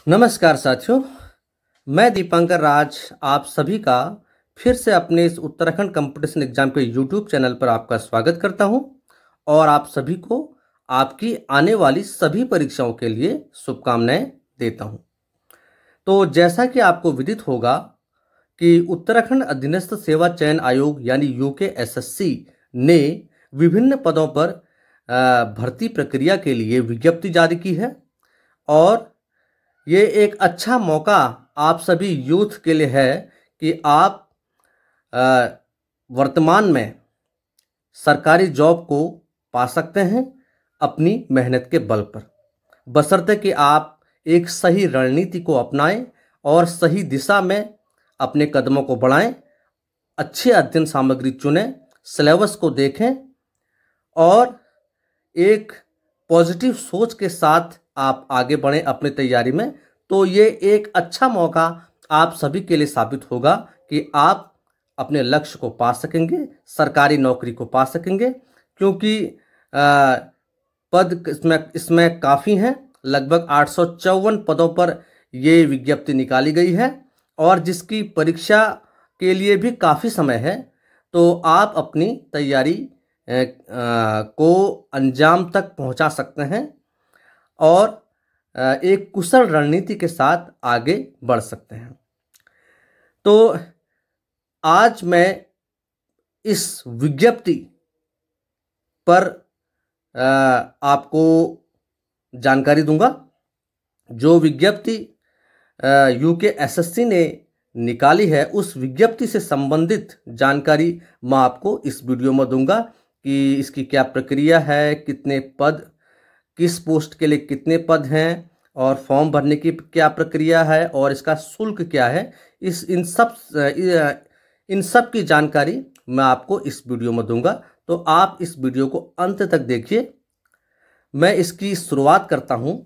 नमस्कार साथियों, मैं दीपांकर राज आप सभी का फिर से अपने इस उत्तराखंड कंपटीशन एग्जाम के यूट्यूब चैनल पर आपका स्वागत करता हूं और आप सभी को आपकी आने वाली सभी परीक्षाओं के लिए शुभकामनाएं देता हूं। तो जैसा कि आपको विदित होगा कि उत्तराखंड अधीनस्थ सेवा चयन आयोग यानी यूकेएसएससी ने विभिन्न पदों पर भर्ती प्रक्रिया के लिए विज्ञप्ति जारी की है और ये एक अच्छा मौका आप सभी यूथ के लिए है कि आप वर्तमान में सरकारी जॉब को पा सकते हैं अपनी मेहनत के बल पर, बशर्ते कि आप एक सही रणनीति को अपनाएं और सही दिशा में अपने कदमों को बढ़ाएं, अच्छे अध्ययन सामग्री चुनें, सिलेबस को देखें और एक पॉजिटिव सोच के साथ आप आगे बढ़ें अपनी तैयारी में। तो ये एक अच्छा मौका आप सभी के लिए साबित होगा कि आप अपने लक्ष्य को पा सकेंगे, सरकारी नौकरी को पा सकेंगे, क्योंकि पद इसमें काफ़ी हैं। लगभग 854 पदों पर ये विज्ञप्ति निकाली गई है और जिसकी परीक्षा के लिए भी काफ़ी समय है। तो आप अपनी तैयारी को अंजाम तक पहुंचा सकते हैं और एक कुशल रणनीति के साथ आगे बढ़ सकते हैं। तो आज मैं इस विज्ञप्ति पर आपको जानकारी दूंगा। जो विज्ञप्ति यूकेएसएससी ने निकाली है उस विज्ञप्ति से संबंधित जानकारी मैं आपको इस वीडियो में दूंगा कि इसकी क्या प्रक्रिया है, कितने पद, किस पोस्ट के लिए कितने पद हैं और फॉर्म भरने की क्या प्रक्रिया है और इसका शुल्क क्या है। इन सब की जानकारी मैं आपको इस वीडियो में दूंगा। तो आप इस वीडियो को अंत तक देखिए। मैं इसकी शुरुआत करता हूं।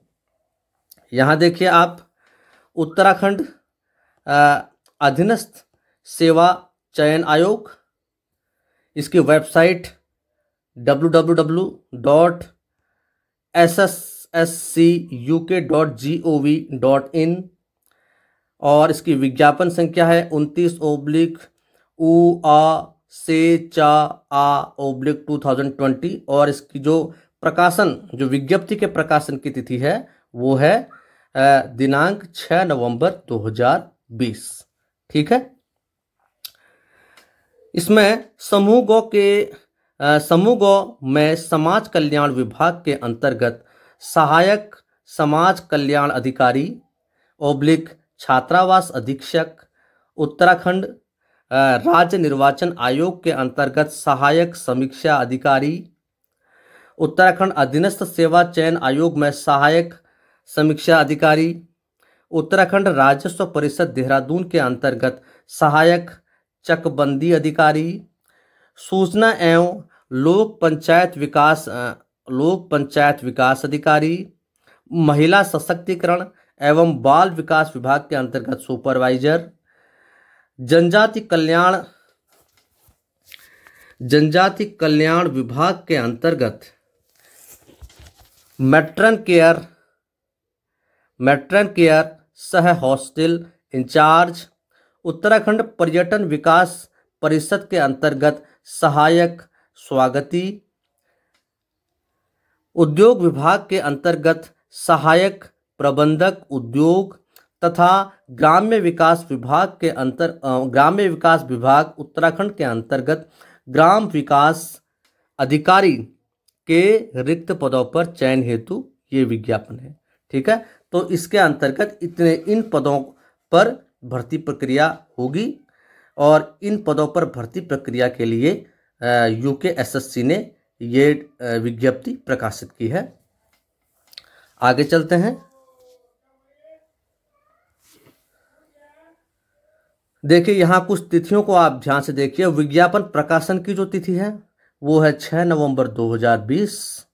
यहाँ देखिए आप, उत्तराखंड अधीनस्थ सेवा चयन आयोग, इसकी वेबसाइट www.sscuk.gov.in और इसकी विज्ञापन संख्या है 29/UA/CA/2020 और इसकी जो विज्ञप्ति के प्रकाशन की तिथि है वो है दिनांक 6 नवंबर 2020। ठीक है। इसमें समूह गौ में समाज कल्याण विभाग के अंतर्गत सहायक समाज कल्याण अधिकारी / छात्रावास अधीक्षक, उत्तराखंड राज्य निर्वाचन आयोग के अंतर्गत सहायक समीक्षा अधिकारी, उत्तराखंड अधीनस्थ सेवा चयन आयोग में सहायक समीक्षा अधिकारी, उत्तराखंड राजस्व परिषद देहरादून के अंतर्गत सहायक चकबंदी अधिकारी, सूचना एवं लोक पंचायत विकास अधिकारी, महिला सशक्तिकरण एवं बाल विकास विभाग के अंतर्गत सुपरवाइजर, जनजाति कल्याण विभाग के अंतर्गत मैट्रन केयर सह हॉस्टल इंचार्ज, उत्तराखंड पर्यटन विकास परिषद के अंतर्गत सहायक स्वागती, उद्योग विभाग के अंतर्गत सहायक प्रबंधक उद्योग तथा ग्राम्य विकास विभाग उत्तराखंड के अंतर्गत ग्राम विकास अधिकारी के रिक्त पदों पर चयन हेतु ये विज्ञापन है। ठीक है। तो इसके अंतर्गत इन पदों पर भर्ती प्रक्रिया होगी और इन पदों पर भर्ती प्रक्रिया के लिए यूकेएसएससी ने ये विज्ञप्ति प्रकाशित की है। आगे चलते हैं। देखिए यहाँ कुछ तिथियों को आप ध्यान से देखिए। विज्ञापन प्रकाशन की जो तिथि है वो है 6 नवंबर 2020।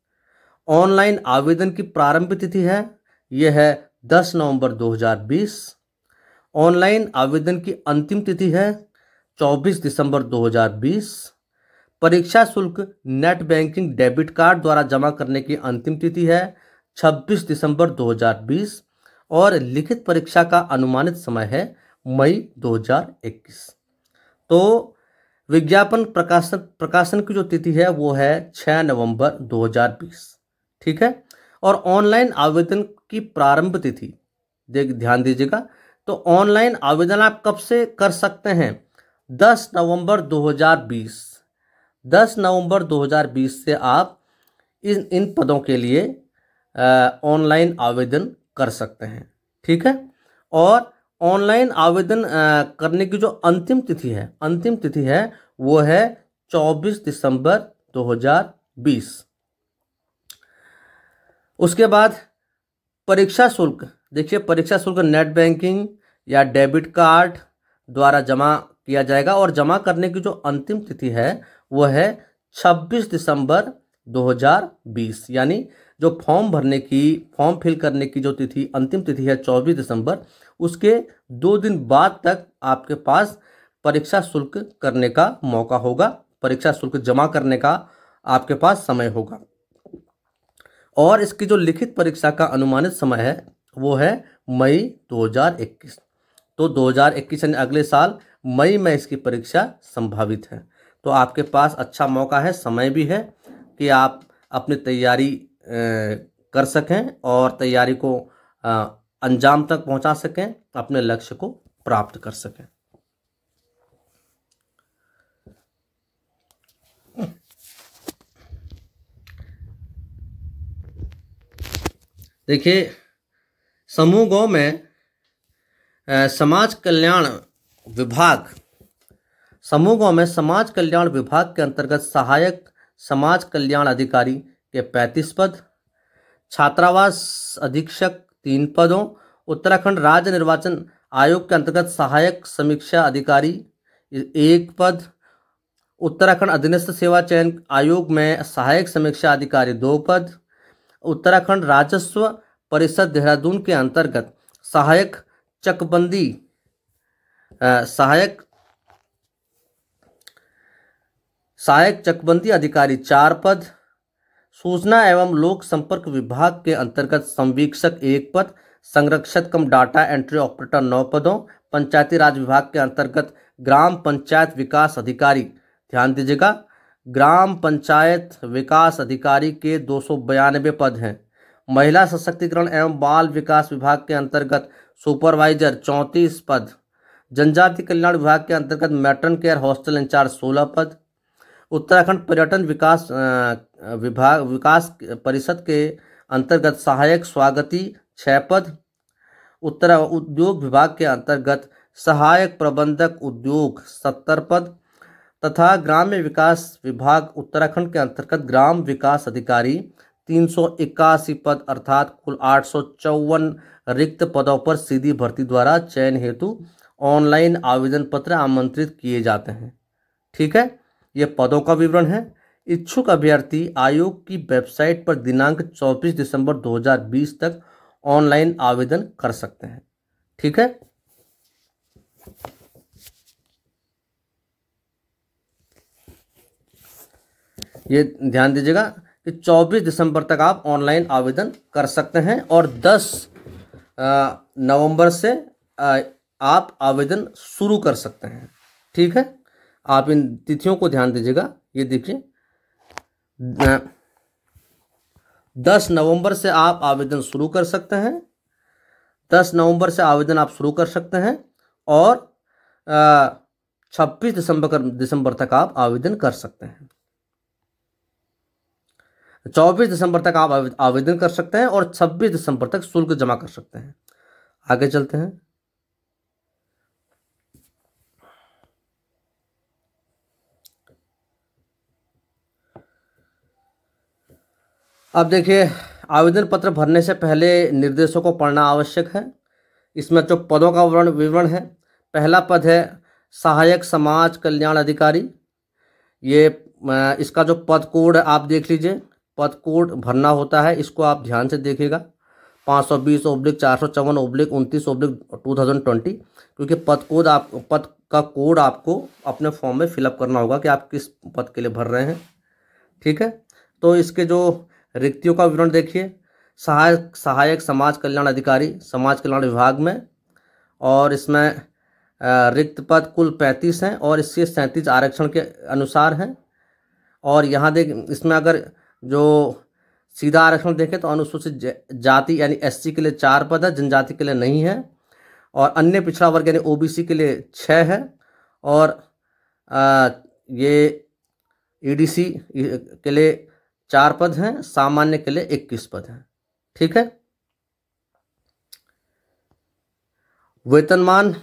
ऑनलाइन आवेदन की प्रारंभ तिथि है यह है 10 नवंबर 2020। ऑनलाइन आवेदन की अंतिम तिथि है 24 दिसंबर 2020। परीक्षा शुल्क नेट बैंकिंग डेबिट कार्ड द्वारा जमा करने की अंतिम तिथि है 26 दिसंबर 2020 और लिखित परीक्षा का अनुमानित समय है मई 2021। तो विज्ञापन प्रकाशन की जो तिथि है वो है 6 नवंबर 2020। ठीक है। और ऑनलाइन आवेदन की प्रारंभ तिथि ध्यान दीजिएगा। तो ऑनलाइन आवेदन आप कब से कर सकते हैं? 10 नवंबर 2020। 10 नवंबर 2020 से आप इन पदों के लिए ऑनलाइन आवेदन कर सकते हैं। ठीक है। और ऑनलाइन आवेदन करने की जो अंतिम तिथि है वो है 24 दिसंबर 2020। उसके बाद परीक्षा शुल्क, देखिए परीक्षा शुल्क नेट बैंकिंग या डेबिट कार्ड द्वारा जमा किया जाएगा और जमा करने की जो अंतिम तिथि है वो है 26 दिसंबर 2020। यानी जो फॉर्म फिल करने की जो तिथि अंतिम तिथि है 24 दिसंबर, उसके 2 दिन बाद तक आपके पास परीक्षा शुल्क करने का मौका होगा, परीक्षा शुल्क जमा करने का आपके पास समय होगा। और इसकी जो लिखित परीक्षा का अनुमानित समय है वो है मई 2021। तो 2021 यानी अगले साल मई में इसकी परीक्षा संभावित है। तो आपके पास अच्छा मौका है, समय भी है कि आप अपनी तैयारी कर सकें और तैयारी को अंजाम तक पहुंचा सकें, अपने लक्ष्य को प्राप्त कर सकें। देखिए समूह ग में समाज कल्याण विभाग, समूह ग में समाज कल्याण विभाग के अंतर्गत सहायक समाज कल्याण अधिकारी के 35 पद, छात्रावास अधीक्षक 3 पदों, उत्तराखंड राज्य निर्वाचन आयोग के अंतर्गत सहायक समीक्षा अधिकारी 1 पद, उत्तराखंड अधीनस्थ सेवा चयन आयोग में सहायक समीक्षा अधिकारी 2 पद, उत्तराखंड राजस्व परिषद देहरादून के अंतर्गत सहायक चकबंदी अधिकारी 4 पद, सूचना एवं लोक संपर्क विभाग के अंतर्गत संवीक्षक 1 पद, संरक्षक कम डाटा एंट्री ऑपरेटर 9 पदों, पंचायती राज विभाग के अंतर्गत ग्राम पंचायत विकास अधिकारी, ध्यान दीजिएगा, ग्राम पंचायत विकास अधिकारी के 292 पद हैं। महिला सशक्तिकरण एवं बाल विकास विभाग के अंतर्गत सुपरवाइजर 34 पद, जनजाति कल्याण विभाग के अंतर्गत मैट्रन केयर हॉस्टल इंचार्ज 16 पद, उत्तराखंड पर्यटन विकास परिषद के अंतर्गत सहायक स्वागती 6 पद, उत्तर उद्योग विभाग के अंतर्गत सहायक प्रबंधक उद्योग 70 पद तथा ग्राम्य विकास विभाग उत्तराखंड के अंतर्गत ग्राम विकास अधिकारी 381 पद, अर्थात कुल 854 रिक्त पदों पर सीधी भर्ती द्वारा चयन हेतु ऑनलाइन आवेदन पत्र आमंत्रित किए जाते हैं। ठीक है, ये पदों का विवरण है। इच्छुक अभ्यर्थी आयोग की वेबसाइट पर दिनांक 24 दिसंबर 2020 तक ऑनलाइन आवेदन कर सकते हैं। ठीक है, ये ध्यान दीजिएगा कि 24 दिसंबर तक आप ऑनलाइन आवेदन कर सकते हैं और 10 नवंबर से आप आवेदन शुरू कर सकते हैं। ठीक है, आप इन तिथियों को ध्यान दीजिएगा। ये देखिए 10 नवंबर से आप आवेदन शुरू कर सकते हैं, 10 नवंबर से आवेदन आप शुरू कर सकते हैं और 26 दिसंबर तक आप आवेदन कर सकते हैं। 24 दिसंबर तक आप आवेदन कर सकते हैं और 26 दिसंबर तक शुल्क जमा कर सकते हैं। आगे चलते हैं। अब देखिए, आवेदन पत्र भरने से पहले निर्देशों को पढ़ना आवश्यक है। इसमें जो पदों का विवरण है, पहला पद है सहायक समाज कल्याण अधिकारी। ये इसका जो पद कोड आप देख लीजिए, पद कोड भरना होता है, इसको आप ध्यान से देखिएगा, 520/454/29/2020, क्योंकि पद का कोड आपको अपने फॉर्म में फिलअप करना होगा कि आप किस पद के लिए भर रहे हैं। ठीक है, तो इसके जो रिक्तियों का विवरण देखिए, सहायक समाज कल्याण अधिकारी समाज कल्याण विभाग में, और इसमें रिक्त पद कुल 35 हैं और इससे 37 आरक्षण के अनुसार हैं। और यहाँ देख, इसमें अगर जो सीधा आरक्षण देखें तो अनुसूचित जाति यानी एससी के लिए 4 पद है, जनजाति के लिए नहीं है, और अन्य पिछड़ा वर्ग यानी ओबीसी के लिए 6 है, और ये ईडीसी के लिए 4 पद हैं, सामान्य के लिए 21 पद हैं। ठीक है। वेतनमान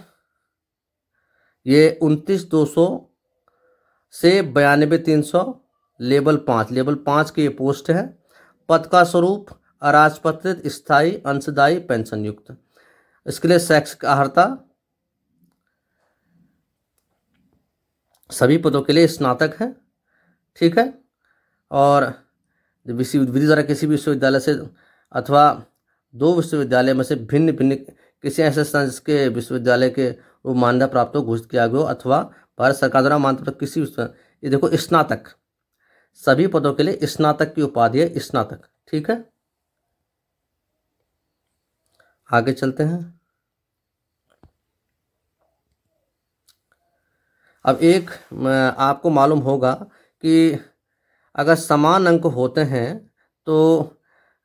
ये 29,200 से 92,300 लेवल 5 की ये पोस्ट है। पद का स्वरूप अराजपत्रित, स्थायी, अंशदायी, पेंशन युक्त। इसके लिए शैक्षिक अर्हता सभी पदों के लिए स्नातक है। ठीक है। और विधि द्वारा किसी भी विश्वविद्यालय से अथवा 2 विश्वविद्यालय में से भिन्न भिन्न किसी ऐसे संस्थान के विश्वविद्यालय के वो मान्यता प्राप्त हो, घोषित किया गया हो, अथवा भारत सरकार द्वारा मान्यता प्राप्त किसी ये देखो स्नातक, सभी पदों के लिए स्नातक की उपाधि है, स्नातक। ठीक है। आगे चलते हैं। अब एक आपको मालूम होगा कि अगर समान अंक होते हैं तो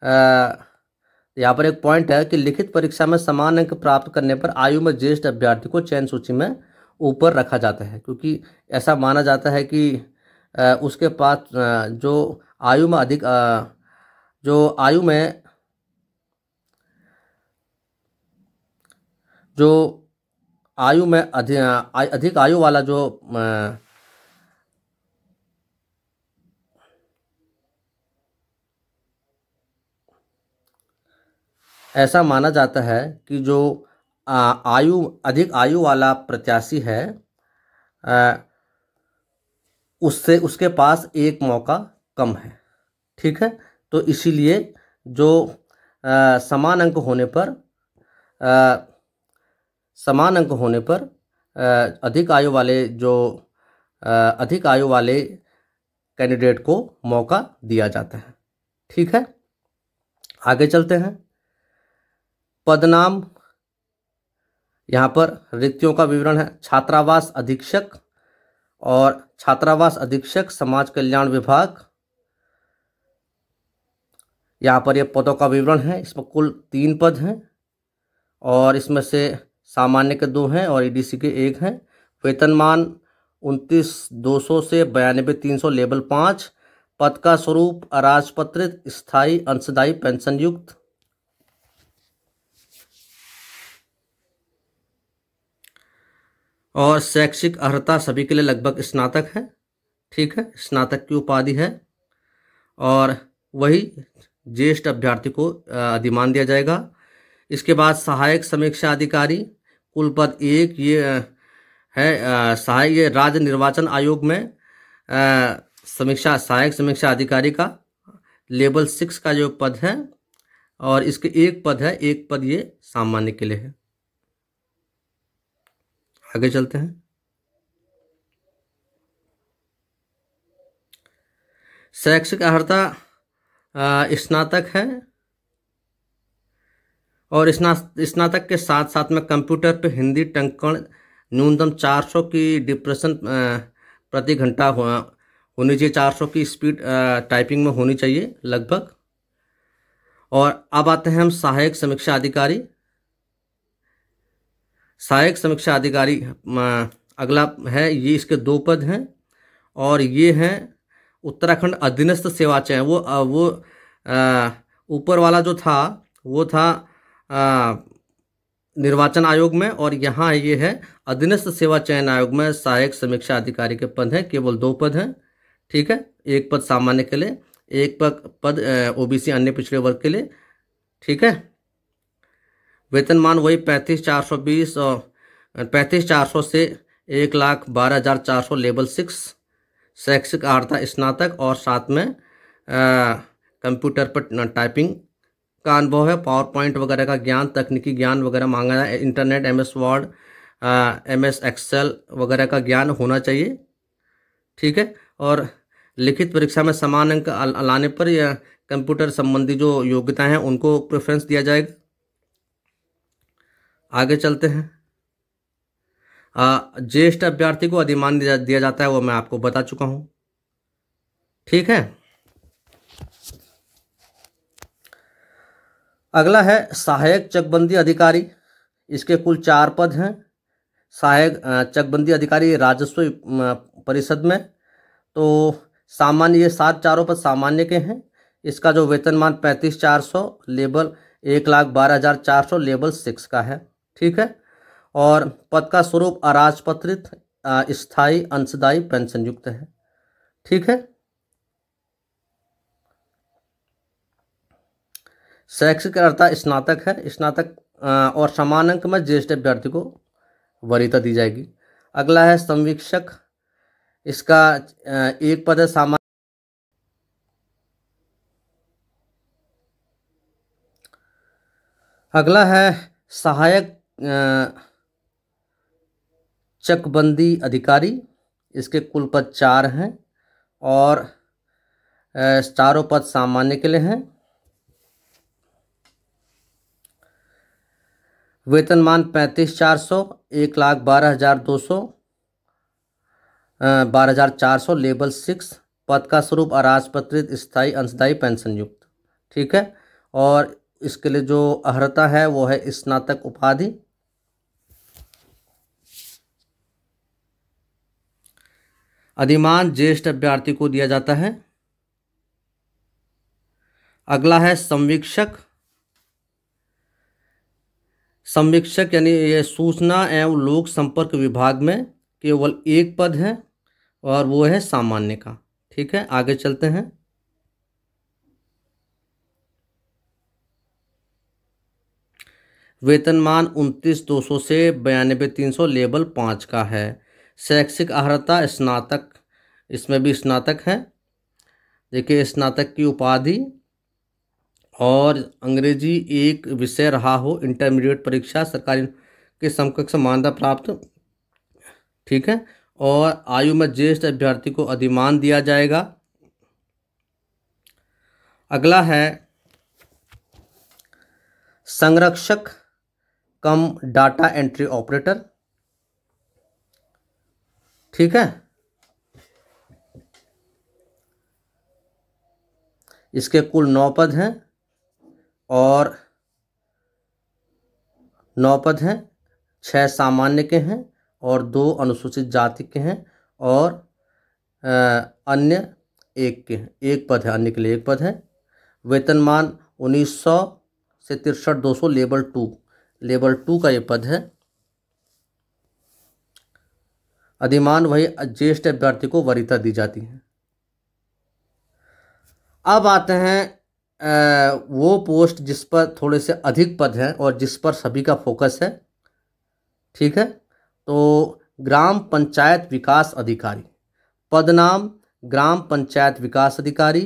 यहाँ पर एक पॉइंट है कि लिखित परीक्षा में समान अंक प्राप्त करने पर आयु में ज्येष्ठ अभ्यर्थी को चयन सूची में ऊपर रखा जाता है, क्योंकि ऐसा माना जाता है कि उसके पास जो आयु में अधिक अधिक आयु वाला जो ऐसा माना जाता है कि जो अधिक आयु वाला प्रत्याशी है उसके पास एक मौका कम है। ठीक है। तो इसीलिए जो समान अंक होने पर अधिक आयु वाले कैंडिडेट को मौका दिया जाता है। ठीक है। आगे चलते हैं। पदनाम, यहाँ पर रिक्तियों का विवरण है। छात्रावास अधीक्षक और छात्रावास अधीक्षक समाज कल्याण विभाग, यहाँ पर ये पदों का विवरण है। इसमें कुल 3 पद हैं और इसमें से सामान्य के 2 हैं और ईडीसी के 1 हैं। वेतनमान 29,200 से 92,300 लेवल 5। पद का स्वरूप अराजपत्रित, स्थायी, अंशदायी, पेंशन युक्त। और शैक्षिक अर्हता सभी के लिए लगभग स्नातक है। ठीक है। स्नातक की उपाधि है और वही ज्येष्ठ अभ्यर्थी को अधिमान दिया जाएगा। इसके बाद सहायक समीक्षा अधिकारी कुल पद 1 ये है। ये राज्य निर्वाचन आयोग में सहायक समीक्षा अधिकारी का लेवल 6 का जो पद है, और इसके 1 पद है, 1 पद ये सामान्य के लिए है। आगे चलते हैं। शैक्षिक अर्हता स्नातक है और स्नातक के साथ साथ में कंप्यूटर पे हिंदी टंकण न्यूनतम 400 की डिप्रेशन प्रति घंटा होनी चाहिए। 400 की स्पीड टाइपिंग में होनी चाहिए लगभग। और अब आते हैं हम सहायक समीक्षा अधिकारी। सहायक समीक्षा अधिकारी अगला है, ये इसके 2 पद हैं और ये हैं उत्तराखंड अधीनस्थ सेवा चयन। वो ऊपर वाला जो था वो था निर्वाचन आयोग में, और यहाँ ये है अधीनस्थ सेवा चयन आयोग में सहायक समीक्षा अधिकारी के पद हैं। केवल 2 पद हैं। ठीक है। 1 पद सामान्य के लिए, 1 पद ओबीसी अन्य पिछड़े वर्ग के लिए। ठीक है। वेतनमान वही 35,420 और 35,400 से 1,12,400 लेवल 6। शैक्षिक अर्हता स्नातक और साथ में कंप्यूटर पर टाइपिंग का अनुभव है। पावर पॉइंट वगैरह का ज्ञान, तकनीकी ज्ञान वगैरह मांगा है। Internet, MS Word, MS Excel वगैरह का ज्ञान होना चाहिए। ठीक है। और लिखित परीक्षा में समान अंक लाने पर यह कंप्यूटर संबंधी जो योग्यताएं हैं उनको प्रेफरेंस दिया जाएगा। आगे चलते हैं। ज्येष्ठ अभ्यर्थी को अधिमान दिया जाता है, वो मैं आपको बता चुका हूं। ठीक है, अगला है सहायक चकबंदी अधिकारी। इसके कुल 4 पद हैं। सहायक चकबंदी अधिकारी राजस्व परिषद में। तो सामान्य, ये चारों पद सामान्य के हैं। इसका जो वेतनमान 35,400, लेवल 1,12,400 लेवल 6 का है। ठीक है, और पद का स्वरूप अराजपत्रित स्थायी अंशदायी पेंशन युक्त है। ठीक है, शैक्षिक अर्हता स्नातक है। स्नातक और समान अंक में ज्येष्ठ अभ्यर्थी को वरीयता दी जाएगी। अगला है संवीक्षक। इसका 1 पद है सामान्य। अगला है सहायक चकबंदी अधिकारी। इसके कुल पद 4 हैं और चारों पद सामान्य के लिए हैं। वेतनमान 35,400, 1,12,200, 12,400 लेवल 6। पद का स्वरूप अराजपत्रित स्थायी अंशदायी पेंशन युक्त। ठीक है, और इसके लिए जो अर्हता है वो है स्नातक उपाधि। अधिमान ज्येष्ठ अभ्यर्थी को दिया जाता है। अगला है संवीक्षक। संवीक्षक यानी ये सूचना एवं लोक संपर्क विभाग में केवल 1 पद है और वो है सामान्य का। ठीक है, आगे चलते हैं। वेतनमान 29,200 से 92,300 लेवल 5 का है। शैक्षिक अर्हता स्नातक, इसमें भी स्नातक है। देखिए, स्नातक की उपाधि और अंग्रेजी एक विषय रहा हो, इंटरमीडिएट परीक्षा सरकारी के समकक्ष मान्यता प्राप्त। ठीक है, और आयु में ज्येष्ठ अभ्यर्थी को अधिमान दिया जाएगा। अगला है संरक्षक कम डाटा एंट्री ऑपरेटर। ठीक है, इसके कुल 9 पद हैं और 9 पद हैं। 6 सामान्य के हैं और 2 अनुसूचित जाति के हैं और अन्य 1 के हैं। 1 पद है, अन्य के लिए 1 पद है। वेतनमान 1900 से 63,200 लेवल 2 का ये पद है। अधिमान वही ज्येष्ठ अभ्यर्थी को वरीयता दी जाती है। अब आते हैं वो पोस्ट जिस पर थोड़े से अधिक पद हैं और जिस पर सभी का फोकस है। ठीक है, तो ग्राम पंचायत विकास अधिकारी। पद नाम ग्राम पंचायत विकास अधिकारी।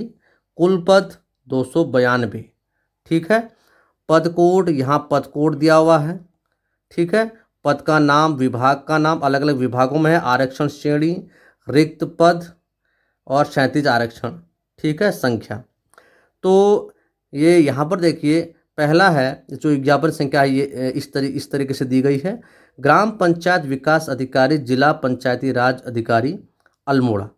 कुल पद 292। ठीक है, पद कोड, यहाँ पद कोड दिया हुआ है। ठीक है, पद का नाम, विभाग का नाम, अलग अलग विभागों में है। आरक्षण श्रेणी, रिक्त पद और 37 आरक्षण। ठीक है, संख्या। तो ये यहाँ पर देखिए, पहला है जो विज्ञापन संख्या है, ये इस तरीके से दी गई है। ग्राम पंचायत विकास अधिकारी, जिला पंचायती राज अधिकारी, अल्मोड़ा।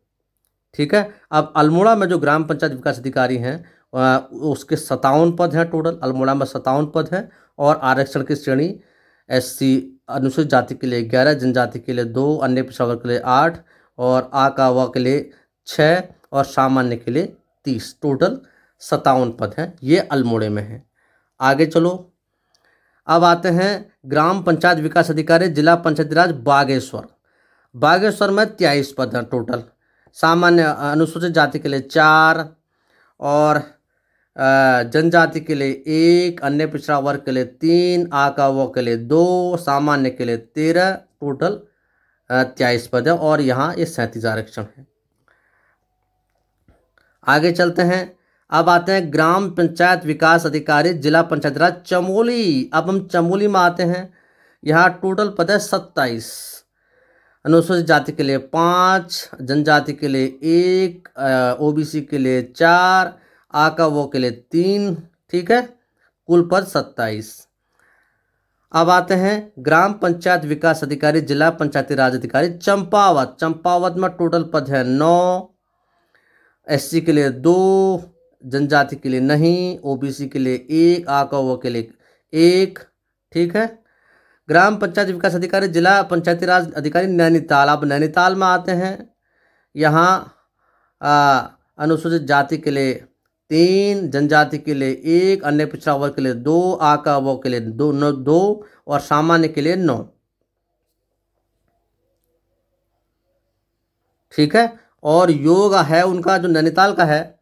ठीक है, अब अल्मोड़ा में जो ग्राम पंचायत विकास अधिकारी हैं उसके 57 पद हैं टोटल। अल्मोड़ा में 57 पद हैं और आरक्षण की श्रेणी SC अनुसूचित जाति के लिए 11, जनजाति के लिए 2, अन्य पिछड़ा वर्ग के लिए 8 और आ का व के लिए 6 और सामान्य के लिए 30। टोटल 57 पद हैं। ये अल्मोड़े में है। आगे चलो, अब आते हैं ग्राम पंचायत विकास अधिकारी, जिला पंचायती राज बागेश्वर। बागेश्वर में 23 पद हैं टोटल। सामान्य अनुसूचित जाति के लिए 4 और जनजाति के लिए 1, अन्य पिछड़ा वर्ग के लिए 3, आ का व के लिए 2, सामान्य के लिए 13। टोटल 23 पद है और यहाँ ये 37 आरक्षण है। आगे चलते हैं। अब आते हैं ग्राम पंचायत विकास अधिकारी, जिला पंचायत राज चमोली। अब हम चमोली में आते हैं। यहाँ टोटल पद है 27। अनुसूचित जाति के लिए 5, जनजाति के लिए 1, OBC के लिए 4, आ का वो के लिए 3, ठीक है, कुल पद 27। अब आते हैं ग्राम पंचायत विकास अधिकारी जिला पंचायती राज अधिकारी चंपावत। चंपावत में टोटल पद है 9, एससी के लिए 2, जनजाति के लिए नहीं, ओबीसी के लिए 1, आ का वो के लिए 1, ठीक है। ग्राम पंचायत विकास अधिकारी जिला पंचायती राज अधिकारी नैनीताल। अब नैनीताल में आते हैं, यहाँ अनुसूचित जाति के लिए 3, जनजाति के लिए 1, अन्य पिछड़ा वर्ग के लिए 2, आ का वो के लिए 2 और सामान्य के लिए 9, ठीक है। और योग है उनका जो नैनीताल का है,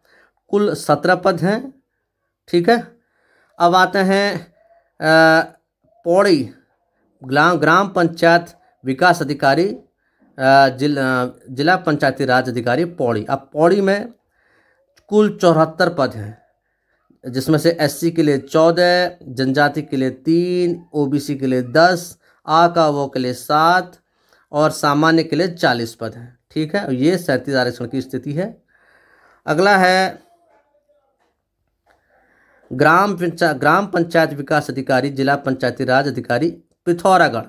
कुल 17 पद हैं, ठीक है। अब आते हैं पौड़ी ग्राम पंचायत विकास अधिकारी जिला पंचायती राज अधिकारी पौड़ी। अब पौड़ी में कुल 74 पद हैं, जिसमें से एससी के लिए 14, जनजाति के लिए 3, ओबीसी के लिए 10, आ का वो के लिए 7 और सामान्य के लिए 40 पद हैं, ठीक है। ये 37 आरक्षण की स्थिति है। अगला है ग्राम पंचायत विकास अधिकारी जिला पंचायती राज अधिकारी पिथौरागढ़।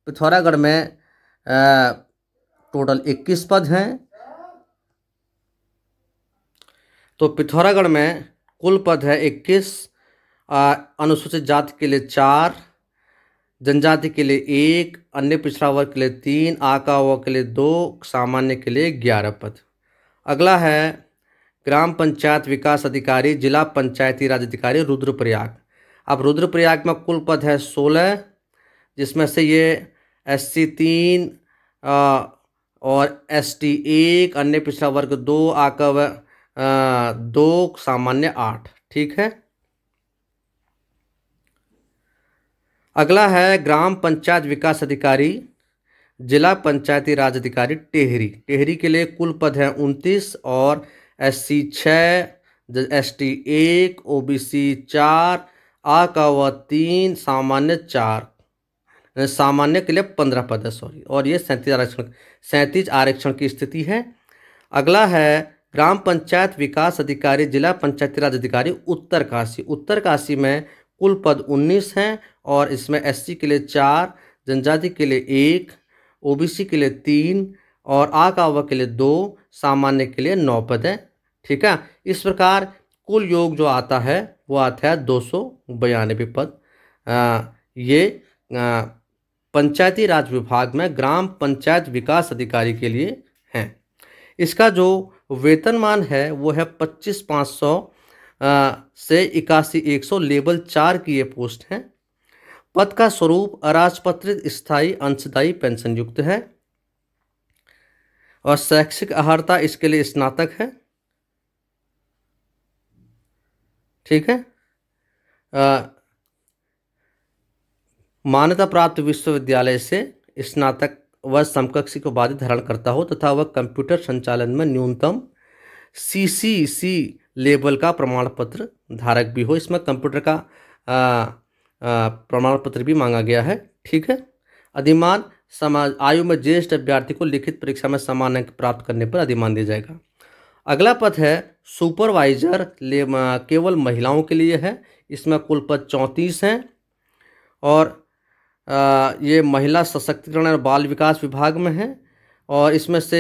पिथौरागढ़ में टोटल 21 पद हैं। तो पिथौरागढ़ में कुल पद है 21, अनुसूचित जाति के लिए 4, जनजाति के लिए 1, अन्य पिछड़ा वर्ग के लिए 3, आ का वो के लिए 2, सामान्य के लिए 11 पद। अगला है ग्राम पंचायत विकास अधिकारी जिला पंचायती राज अधिकारी रुद्रप्रयाग। अब रुद्रप्रयाग में कुल पद है 16, जिसमें से ये एससी 3 और एसटी 1, अन्य पिछड़ा वर्ग 2, आ का 2, सामान्य 8, ठीक है। अगला है ग्राम पंचायत विकास अधिकारी जिला पंचायती राज अधिकारी टेहरी। टेहरी के लिए कुल पद है 29 और एससी 6, एसटी 1, ओबीसी 4, आ का व 3, सामान्य 4, सामान्य के लिए 15 पद है, सॉरी। और ये 37 आरक्षण की स्थिति है। अगला है ग्राम पंचायत विकास अधिकारी जिला पंचायती राज अधिकारी उत्तरकाशी। उत्तरकाशी में कुल पद 19 हैं और इसमें एससी के लिए 4, जनजाति के लिए 1, ओबीसी के लिए 3 और आ का व के लिए 2, सामान्य के लिए 9 पद है, ठीक है। इस प्रकार कुल योग जो आता है वो आता है 292 पद। ये पंचायती राज विभाग में ग्राम पंचायत विकास अधिकारी के लिए हैं। इसका जो वेतनमान है वो है 25,500 से 81,100 लेवल 4 की ये पोस्ट है। पद का स्वरूप अराजपत्रित स्थायी अंशदायी पेंशन युक्त है और शैक्षिक अर्हता इसके लिए स्नातक है, ठीक है। मान्यता प्राप्त विश्वविद्यालय से स्नातक व समकक्षी को उपाधि धारण करता हो तथा वह कंप्यूटर संचालन में न्यूनतम सीसीसी लेवल का प्रमाण पत्र धारक भी हो। इसमें कंप्यूटर का प्रमाण पत्र भी मांगा गया है, ठीक है। अधिमान आयु में ज्येष्ठ अभ्यर्थी को लिखित परीक्षा में समान अंक प्राप्त करने पर अधिमान दिया जाएगा। अगला पद है सुपरवाइजर, केवल महिलाओं के लिए है। इसमें कुल पद 34 हैं और ये महिला सशक्तिकरण और बाल विकास विभाग में है और इसमें से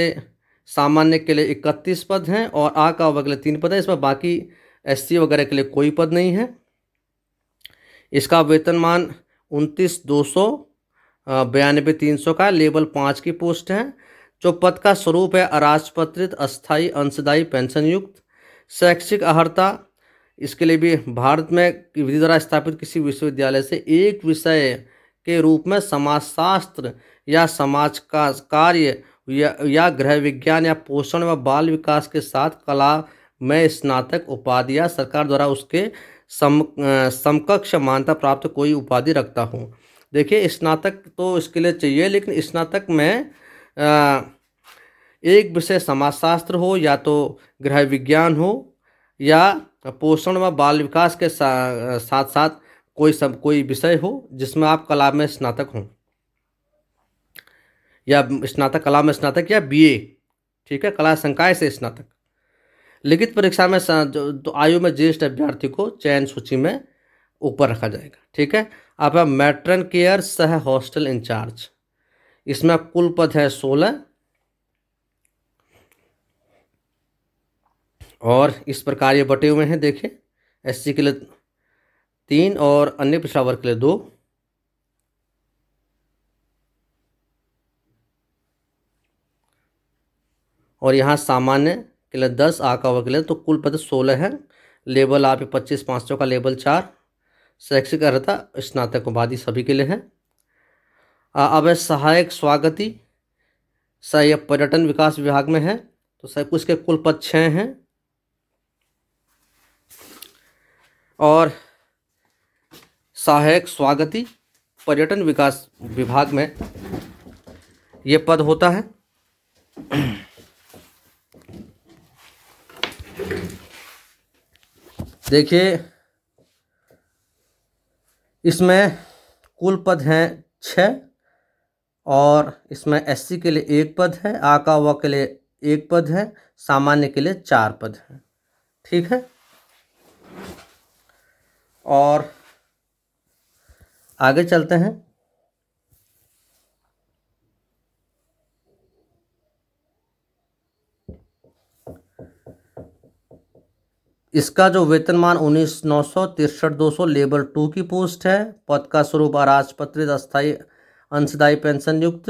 सामान्य के लिए 31 पद हैं और आ का व के लिए 3 पद है। इसमें बाकी एससी वगैरह के लिए कोई पद नहीं है। इसका वेतनमान 29,200 92,300 का लेवल 5 की पोस्ट है। जो पद का स्वरूप है अराजपत्रित अस्थायी अंशदायी पेंशन युक्त। शैक्षिक अर्हता इसके लिए भी भारत में विधि द्वारा स्थापित किसी विश्वविद्यालय से एक विषय के रूप में समाजशास्त्र या समाज का कार्य या गृह विज्ञान या पोषण व बाल विकास के साथ कला में स्नातक उपाधि या सरकार द्वारा उसके समकक्ष मान्यता प्राप्त कोई उपाधि रखता हूँ। देखिए स्नातक तो इसके लिए चाहिए, लेकिन स्नातक में एक विषय समाजशास्त्र हो या तो गृह विज्ञान हो या पोषण व बाल विकास के साथ साथ कोई विषय हो जिसमें आप कला में स्नातक हों या स्नातक कला में स्नातक या बीए, ठीक है, कला संकाय से स्नातक। लिखित परीक्षा में तो आयु में ज्येष्ठ अभ्यर्थी को चयन सूची में ऊपर रखा जाएगा। ठीक है। अब है मैट्रन केयर सह हॉस्टल इंचार्ज। इसमें कुल पद है 16 और इस प्रकार ये बटे हुए हैं। देखिए, एससी के लिए 3 और अन्य पिछड़ा वर्ग के लिए 2। और यहाँ सामान्य के लिए 10, आका वर्ग के लिए, तो कुल पद 16 है। लेवल आप 25/500 का लेवल 4। शैक्षिक अर्हता स्नातक उपाधि सभी के लिए है। अब है सहायक स्वागती सह पर्यटन विकास विभाग में है, तो सब कुछ के कुल पद 6 हैं। और सहायक स्वागती पर्यटन विकास विभाग में ये पद होता है। देखिए, इसमें कुल पद हैं 6 और इसमें एससी के लिए 1 पद है, आका व के लिए 1 पद है, सामान्य के लिए 4 पद हैं। ठीक है। और आगे चलते हैं। इसका जो वेतनमान 19,900 63,200 लेवल 2 की पोस्ट है। पद का स्वरूप अराजपत्रित अस्थायी अंशदायी पेंशन युक्त।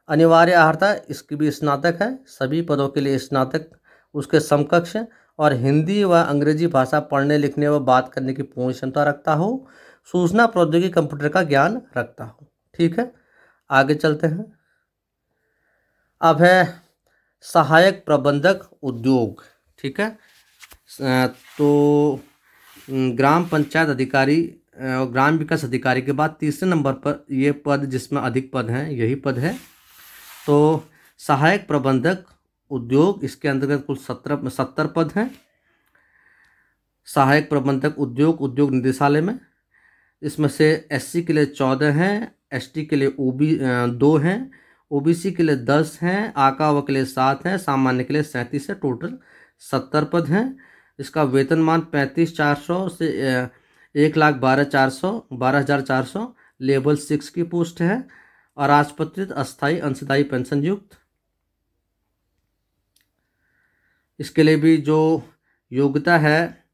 अनिवार्य अर्हता इसकी भी स्नातक है। सभी पदों के लिए स्नातक उसके समकक्ष है और हिंदी व अंग्रेजी भाषा पढ़ने लिखने व बात करने की पूर्ण क्षमता रखता हो। सूचना प्रौद्योगिकी कंप्यूटर का ज्ञान रखता हो। ठीक है। आगे चलते हैं। अब है सहायक प्रबंधक उद्योग। ठीक है। तो ग्राम पंचायत अधिकारी और ग्राम विकास अधिकारी के बाद तीसरे नंबर पर ये पद जिसमें अधिक पद हैं यही पद है। तो सहायक प्रबंधक उद्योग, इसके अंतर्गत कुल 70 पद हैं। सहायक प्रबंधक उद्योग उद्योग निदेशालय में, इसमें से एससी के लिए 14 हैं, एसटी के लिए 2 हैं, ओबीसी के लिए 10 हैं, आका व के लिए 7 हैं, सामान्य के लिए 37 है। टोटल 70 पद हैं। इसका वेतनमान 35,400 से 1,12,400 लेवल 6 की पोस्ट है और राजपत्रित अस्थायी अंशदायी पेंशन युक्त। इसके लिए भी जो योग्यता है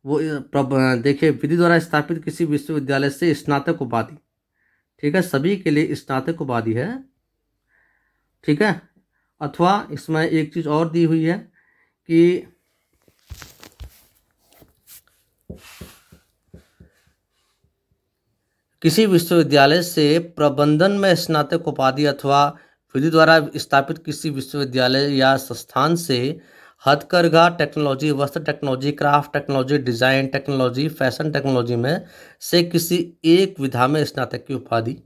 वो देखिए, विधि द्वारा स्थापित किसी विश्वविद्यालय से स्नातक उपाधि। ठीक है। सभी के लिए स्नातक उपाधि है। ठीक है। अथवा इसमें एक चीज़ और दी हुई है कि किसी विश्वविद्यालय से प्रबंधन में स्नातक उपाधि अथवा विधि द्वारा स्थापित किसी विश्वविद्यालय या संस्थान से हथकरघा टेक्नोलॉजी, वस्त्र technology, craft technology, design technology, fashion technology में से किसी एक विधा में स्नातक की उपाधि।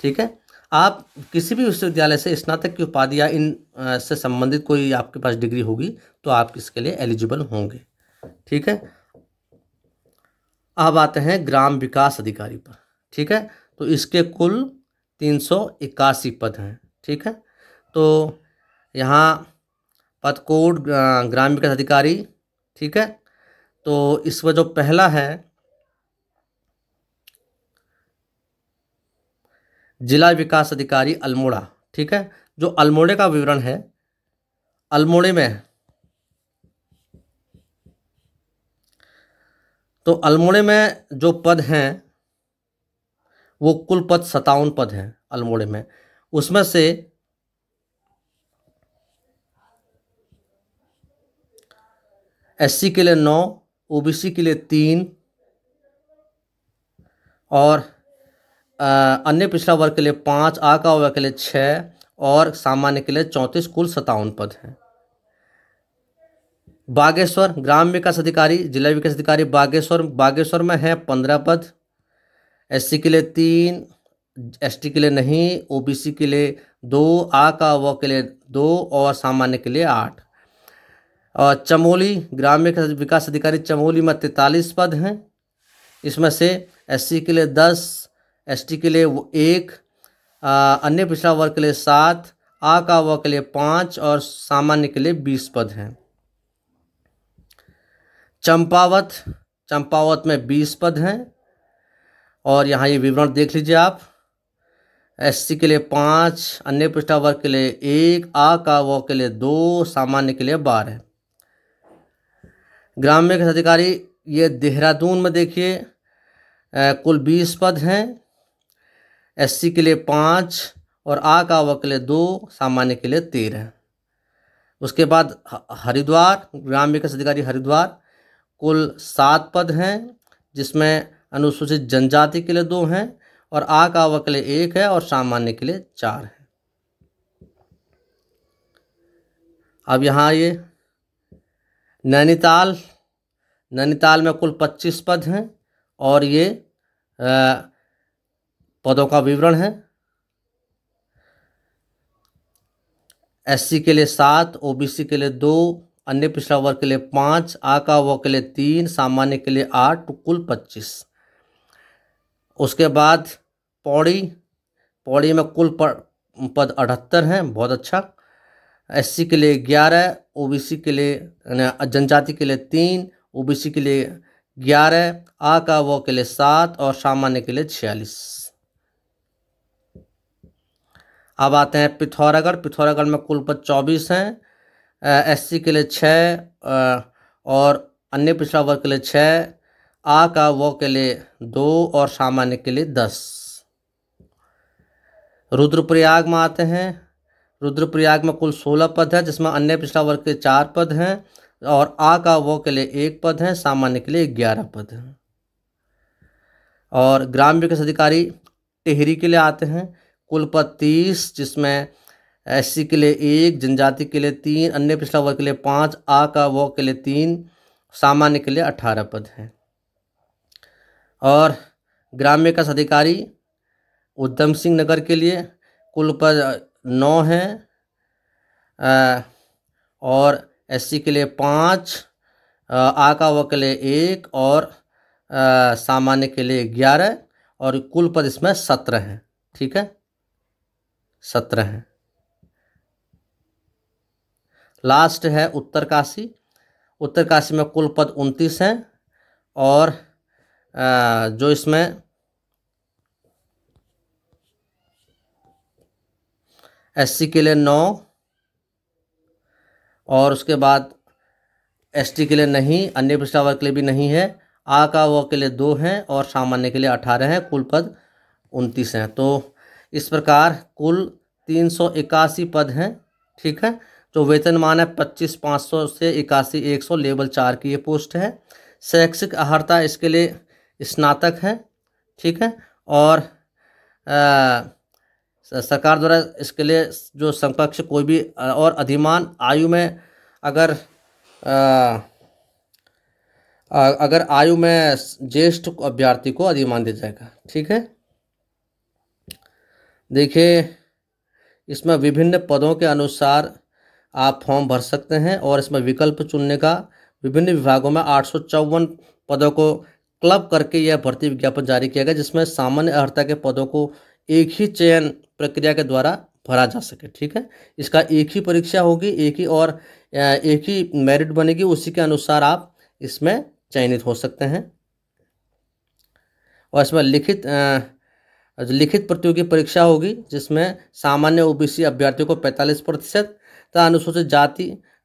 ठीक है। आप किसी भी विश्वविद्यालय से स्नातक की उपाधि या इन से संबंधित कोई आपके पास डिग्री होगी तो आप इसके लिए एलिजिबल होंगे। ठीक है। अब आते हैं ग्राम विकास अधिकारी पर। ठीक है। तो इसके कुल 381 पद हैं। ठीक है। तो यहाँ पद कोड ग्राम विकास अधिकारी। ठीक है। तो इसमें जो पहला है जिला विकास अधिकारी अल्मोड़ा। ठीक है। जो अल्मोड़े का विवरण है, अल्मोड़े में तो अल्मोड़े में जो पद हैं वो कुल पद 57 पद हैं अल्मोड़े में। उसमें से एससी के लिए 9, ओबीसी के लिए 3 और अन्य पिछड़ा वर्ग के लिए 5, आका वर्ग के लिए 6 और सामान्य के लिए 34, कुल 57 पद हैं। बागेश्वर ग्राम विकास अधिकारी, जिला विकास अधिकारी बागेश्वर में है 15 पद। एससी के लिए 3, एसटी के लिए नहीं, ओबीसी के लिए 2, आका व के लिए 2 और सामान्य के लिए 8। और चमोली ग्राम विकास अधिकारी चमोली में 43 पद हैं। इसमें से एससी के लिए 10, एसटी के लिए 1, अन्य पिछड़ा वर्ग के लिए 7, आका व के लिए 5 और सामान्य के लिए 20 पद हैं। चंपावत में 20 पद हैं और यहाँ ये विवरण देख लीजिए आप। SC के लिए 5, अन्य पिछड़ा वर्ग के लिए 1, आ का व के लिए 2, सामान्य के लिए 12। ग्राम्य विकास अधिकारी ये देहरादून में देखिए कुल 20 पद हैं। SC के लिए 5 और आ का व के लिए 2, सामान्य के लिए 13। उसके बाद हरिद्वार, ग्राम विकास अधिकारी हरिद्वार, कुल 7 पद हैं जिसमें अनुसूचित जनजाति के लिए 2 हैं और आ का व के लिए 1 है और सामान्य के लिए 4 है। अब यहाँ ये नैनीताल में कुल 25 पद हैं और ये पदों का विवरण है। SC के लिए 7, OBC के लिए 2, अन्य पिछड़ा वर्ग के लिए 5, आ का व के लिए 3, सामान्य के लिए 8, तो कुल 25। उसके बाद पौड़ी में कुल पद 78 हैं, बहुत अच्छा। SC के लिए 11, OBC के लिए जनजाति के लिए 3, OBC के लिए 11, आ का व के लिए 7 और सामान्य के लिए 46। अब आते हैं पिथौरागढ़ में कुल पद 24 हैं। SC के लिए 6 और अन्य पिछड़ा वर्ग के लिए 6, आ का व के लिए 2 और सामान्य के लिए 10। रुद्रप्रयाग में आते हैं। रुद्रप्रयाग में कुल 16 पद है जिसमें अन्य पिछड़ा वर्ग के 4 पद हैं और आ का व के लिए 1 पद है, सामान्य के लिए 11 पद हैं। और ग्राम विकास अधिकारी टिहरी के लिए आते हैं, कुल पद 30 जिसमें SC के लिए 1, जनजाति के लिए 3, अन्य पिछड़ा वर्ग के लिए 5, आ का व के लिए 3, सामान्य के लिए 18 पद हैं। और ग्राम विकास अधिकारी उधम सिंह नगर के लिए कुल पद 9 हैं और SC के लिए 5, आ का व के लिए 1 और सामान्य के लिए 11 और कुल पद इसमें 17 हैं। ठीक है, 17 हैं। लास्ट है उत्तरकाशी में कुल पद 29 हैं और जो इसमें SC के लिए 9 और उसके बाद ST के लिए नहीं, अन्य पिछड़ा वर्ग के लिए भी नहीं है, आ का व के लिए 2 हैं और सामान्य के लिए 18 हैं, कुल पद 29 हैं। तो इस प्रकार कुल 381 पद हैं। ठीक है, जो वेतनमान है 25,500 से 81,100, लेवल 4 की ये पोस्ट है। शैक्षिक अर्हता इसके लिए स्नातक है। ठीक है, और सरकार द्वारा इसके लिए जो समकक्ष कोई भी और अधिमान आयु में अगर आयु में ज्येष्ठ अभ्यर्थी को अधिमान दिया जाएगा। ठीक है, देखिए इसमें विभिन्न पदों के अनुसार आप फॉर्म भर सकते हैं और इसमें विकल्प चुनने का विभिन्न विभागों में 854 पदों को क्लब करके यह भर्ती विज्ञापन जारी किया गया, जिसमें सामान्य अर्हता के पदों को एक ही चयन प्रक्रिया के द्वारा भरा जा सके। ठीक है, इसका एक ही परीक्षा होगी, एक ही मेरिट बनेगी, उसी के अनुसार आप इसमें चयनित हो सकते हैं। और इसमें लिखित प्रतियोगी परीक्षा होगी जिसमें सामान्य OBC अभ्यर्थियों को 45% तथा अनुसूचित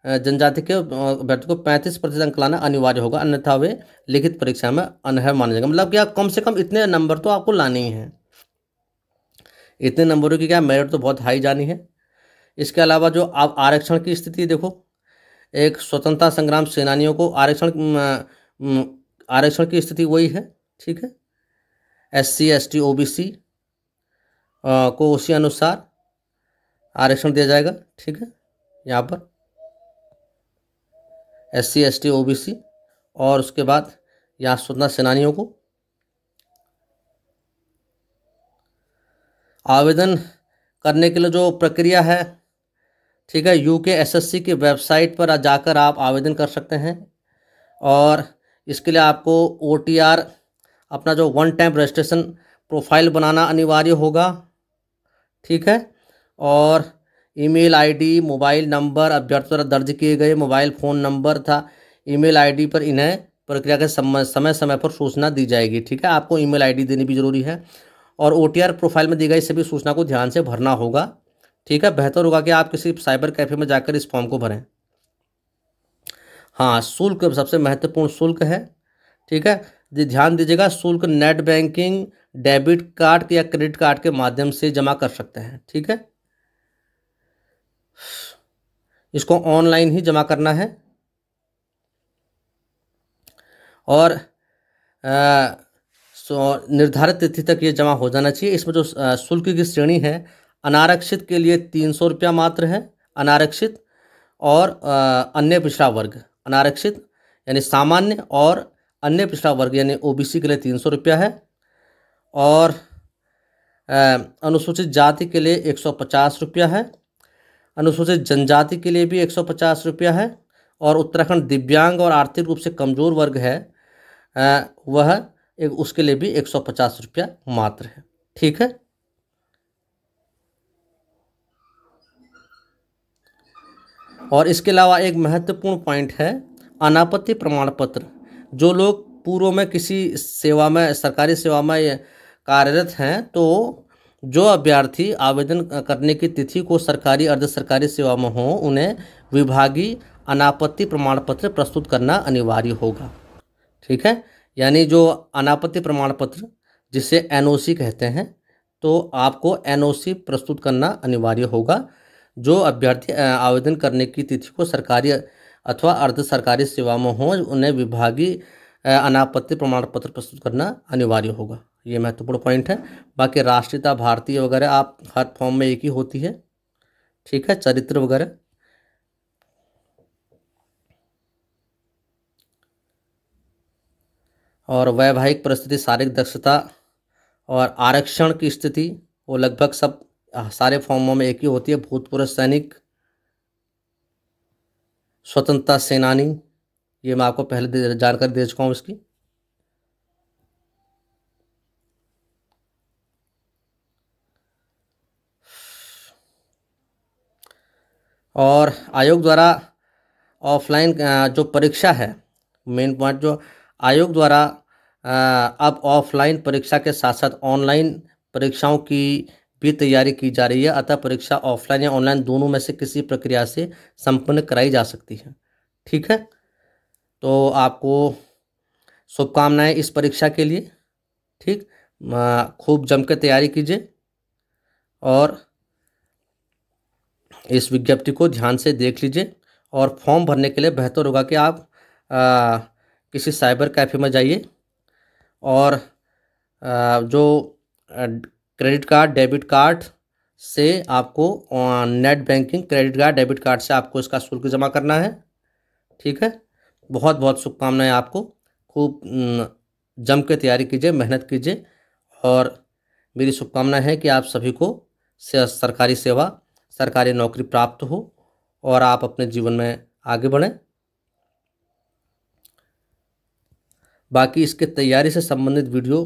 जनजाति के अभ्यर्थियों को 35% अंक लाना अनिवार्य होगा, अन्यथा वे लिखित परीक्षा में अनर्ह माना जाएगा। मतलब क्या कम से कम इतने नंबर तो आपको लाने ही हैं। इतने नंबरों की क्या मेरिट तो बहुत हाई जानी है। इसके अलावा जो आप आरक्षण की स्थिति देखो, एक स्वतंत्रता संग्राम सेनानियों को आरक्षण की स्थिति वही है। ठीक है, SC ST OBC को उसी अनुसार आरक्षण दिया जाएगा। ठीक है, यहाँ पर SC ST OBC और उसके बाद यहाँ स्वतंत्रता सेनानियों को आवेदन करने के लिए जो प्रक्रिया है, ठीक है, UK SSC की वेबसाइट पर जाकर आप आवेदन कर सकते हैं और इसके लिए आपको OTR अपना जो 1 टाइम रजिस्ट्रेशन प्रोफाइल बनाना अनिवार्य होगा। ठीक है, और ईमेल ID, मोबाइल नंबर, अभ्यर्थी द्वारा दर्ज किए गए मोबाइल फ़ोन नंबर था ईमेल ID पर इन्हें प्रक्रिया के समय समय पर सूचना दी जाएगी। ठीक है, आपको ईमेल आईडी देनी भी जरूरी है और OTR प्रोफाइल में दी गई सभी सूचना को ध्यान से भरना होगा। ठीक है, बेहतर होगा कि आप किसी साइबर कैफे में जाकर इस फॉर्म को भरें। हाँ, शुल्क सबसे महत्वपूर्ण शुल्क है। ठीक है, ध्यान दीजिएगा, शुल्क नेट बैंकिंग, डेबिट कार्ड या क्रेडिट कार्ड के माध्यम से जमा कर सकते हैं। ठीक है, इसको ऑनलाइन ही जमा करना है और निर्धारित तिथि तक ये जमा हो जाना चाहिए। इसमें जो शुल्क की श्रेणी है, अनारक्षित के लिए 300 रुपया मात्र है, अनारक्षित और अन्य पिछड़ा वर्ग। अनारक्षित यानी सामान्य और अन्य पिछड़ा वर्ग यानी OBC के लिए 300 रुपया है और अनुसूचित जाति के लिए 150 रुपया है, अनुसूचित जनजाति के लिए भी 150 रुपया है और उत्तराखंड दिव्यांग और आर्थिक रूप से कमजोर वर्ग है वह उसके लिए भी 150 रुपया मात्र है। ठीक है, और इसके अलावा एक महत्वपूर्ण पॉइंट है अनापत्ति प्रमाण पत्र। जो लोग पूर्व में किसी सेवा में, सरकारी सेवा में कार्यरत हैं, तो जो अभ्यर्थी आवेदन करने की तिथि को सरकारी अर्ध सरकारी सेवा में हो, उन्हें विभागीय अनापत्ति प्रमाण पत्र प्रस्तुत करना अनिवार्य होगा। ठीक है, यानी जो अनापत्ति प्रमाण पत्र जिसे NOC कहते हैं, तो आपको NOC प्रस्तुत करना अनिवार्य होगा। जो अभ्यर्थी आवेदन करने की तिथि को सरकारी अथवा अर्ध सरकारी सेवा में हो, उन्हें विभागीय अनापत्ति प्रमाण पत्र प्रस्तुत करना अनिवार्य होगा। ये महत्वपूर्ण पॉइंट है। बाकी राष्ट्रीयता, भारतीय वगैरह आप हर फॉर्म में एक ही होती है। ठीक है, चरित्र वगैरह। और वैवाहिक परिस्थिति, शारीरिक दक्षता और आरक्षण की स्थिति वो लगभग सब सारे फॉर्मों में एक ही होती है। भूतपूर्व सैनिक, स्वतंत्रता सेनानी, ये मैं आपको पहले जानकारी दे चुका हूँ इसकी। और आयोग द्वारा ऑफलाइन जो परीक्षा है, मेन पॉइंट, जो आयोग द्वारा अब ऑफलाइन परीक्षा के साथ साथ ऑनलाइन परीक्षाओं की भी तैयारी की जा रही है। अतः परीक्षा ऑफलाइन या ऑनलाइन दोनों में से किसी प्रक्रिया से संपन्न कराई जा सकती है। ठीक है, तो आपको शुभकामनाएं इस परीक्षा के लिए। ठीक, खूब जम के तैयारी कीजिए और इस विज्ञप्ति को ध्यान से देख लीजिए। और फॉर्म भरने के लिए बेहतर होगा कि आप किसी साइबर कैफ़े में जाइए और जो क्रेडिट कार्ड, डेबिट कार्ड से आपको net banking, credit card, debit card से आपको इसका शुल्क जमा करना है। ठीक है, बहुत बहुत शुभकामनाएं आपको। खूब जम के तैयारी कीजिए, मेहनत कीजिए और मेरी शुभकामना है कि आप सभी को सरकारी सेवा, सरकारी नौकरी प्राप्त हो और आप अपने जीवन में आगे बढ़ें। बाकी इसके तैयारी से संबंधित वीडियो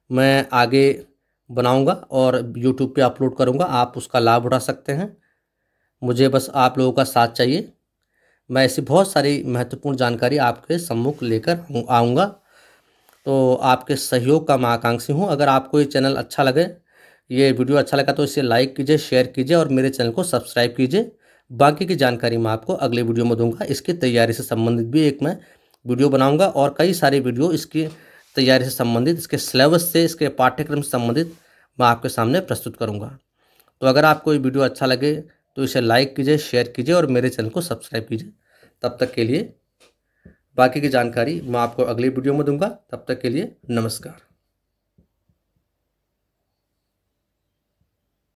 मैं आगे बनाऊंगा और YouTube पे अपलोड करूंगा, आप उसका लाभ उठा सकते हैं। मुझे बस आप लोगों का साथ चाहिए। मैं ऐसी बहुत सारी महत्वपूर्ण जानकारी आपके सम्मुख लेकर आऊँगा, तो आपके सहयोग का मैं आकांक्षी हूँ। अगर आपको ये चैनल अच्छा लगे, ये वीडियो अच्छा लगा, तो इसे लाइक कीजिए, शेयर कीजिए और मेरे चैनल को सब्सक्राइब कीजिए। बाकी की जानकारी मैं आपको अगले वीडियो में दूंगा। इसकी तैयारी से संबंधित भी एक मैं वीडियो बनाऊंगा और कई सारे वीडियो इसकी तैयारी से संबंधित, इसके सिलेबस से, इसके पाठ्यक्रम से संबंधित मैं आपके सामने प्रस्तुत करूंगा। तो अगर आपको ये वीडियो अच्छा लगे तो इसे लाइक कीजिए, शेयर कीजिए और मेरे चैनल को सब्सक्राइब कीजिए। तब तक के लिए बाकी की जानकारी मैं आपको अगली वीडियो में दूंगा। तब तक के लिए नमस्कार।